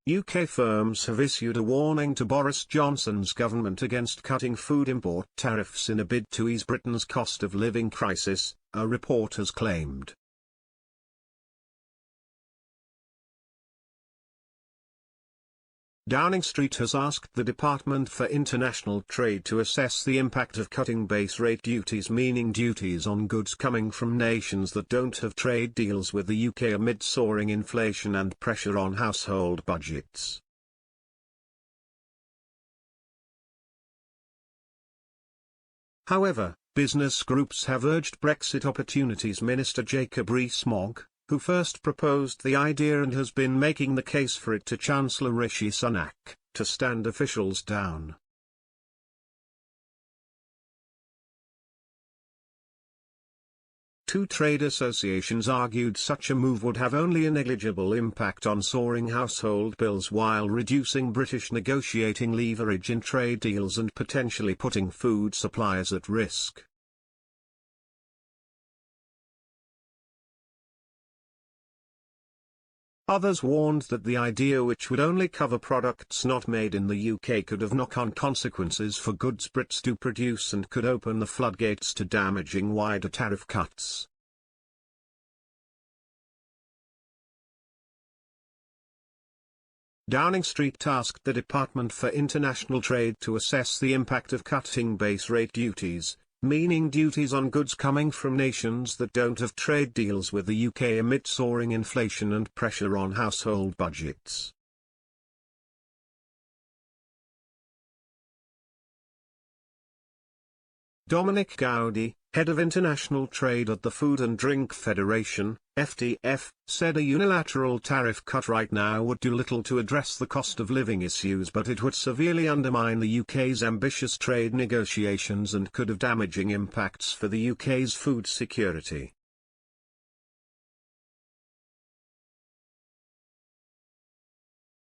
UK firms have issued a warning to Boris Johnson's government against cutting food import tariffs in a bid to ease Britain's cost of living crisis, a report has claimed. Downing Street has asked the Department for International Trade to assess the impact of cutting base rate duties, meaning duties on goods coming from nations that don't have trade deals with the UK amid soaring inflation and pressure on household budgets. However, business groups have urged Brexit Opportunities Minister Jacob Rees-Mogg, who first proposed the idea and has been making the case for it to Chancellor Rishi Sunak, to stand officials down. Two trade associations argued such a move would have only a negligible impact on soaring household bills while reducing British negotiating leverage in trade deals and potentially putting food suppliers at risk. Others warned that the idea, which would only cover products not made in the UK, could have knock-on consequences for goods Brits do produce and could open the floodgates to damaging wider tariff cuts. Downing Street asked the Department for International Trade to assess the impact of cutting base rate duties, meaning duties on goods coming from nations that don't have trade deals with the UK amid soaring inflation and pressure on household budgets. Dominic Gowdy, head of international trade at the Food and Drink Federation, FDF, said a unilateral tariff cut right now would do little to address the cost of living issues, but it would severely undermine the UK's ambitious trade negotiations and could have damaging impacts for the UK's food security.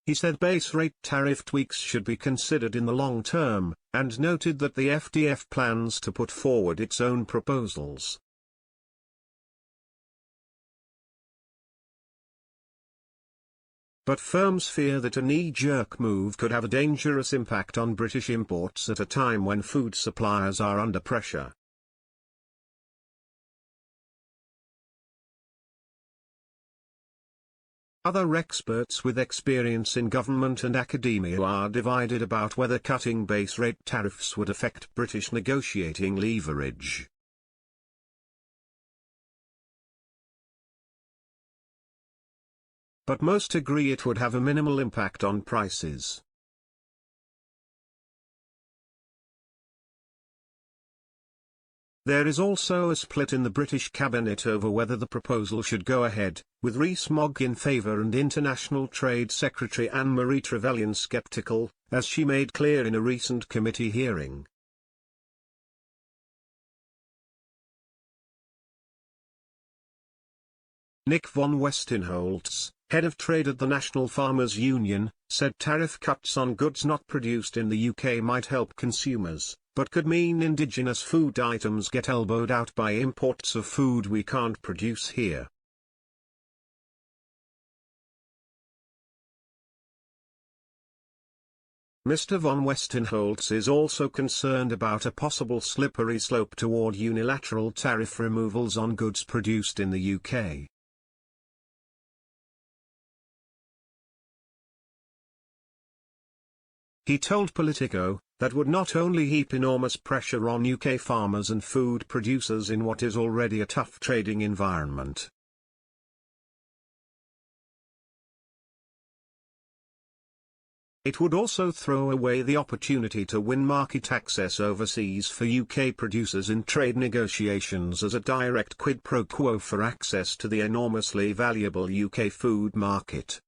He said base rate tariff tweaks should be considered in the long term, and noted that the FDF plans to put forward its own proposals. But firms fear that a knee-jerk move could have a dangerous impact on British imports at a time when food suppliers are under pressure. Other experts with experience in government and academia are divided about whether cutting base rate tariffs would affect British negotiating leverage. But most agree it would have a minimal impact on prices. There is also a split in the British cabinet over whether the proposal should go ahead, with Rees-Mogg in favour and International Trade Secretary Anne-Marie Trevelyan sceptical, as she made clear in a recent committee hearing. Nick von Westenholz, head of trade at the National Farmers Union, said tariff cuts on goods not produced in the UK might help consumers, but could mean indigenous food items get elbowed out by imports of food we can't produce here. Mr. von Westenholz is also concerned about a possible slippery slope toward unilateral tariff removals on goods produced in the UK. He told Politico, that would not only heap enormous pressure on UK farmers and food producers in what is already a tough trading environment. It would also throw away the opportunity to win market access overseas for UK producers in trade negotiations as a direct quid pro quo for access to the enormously valuable UK food market.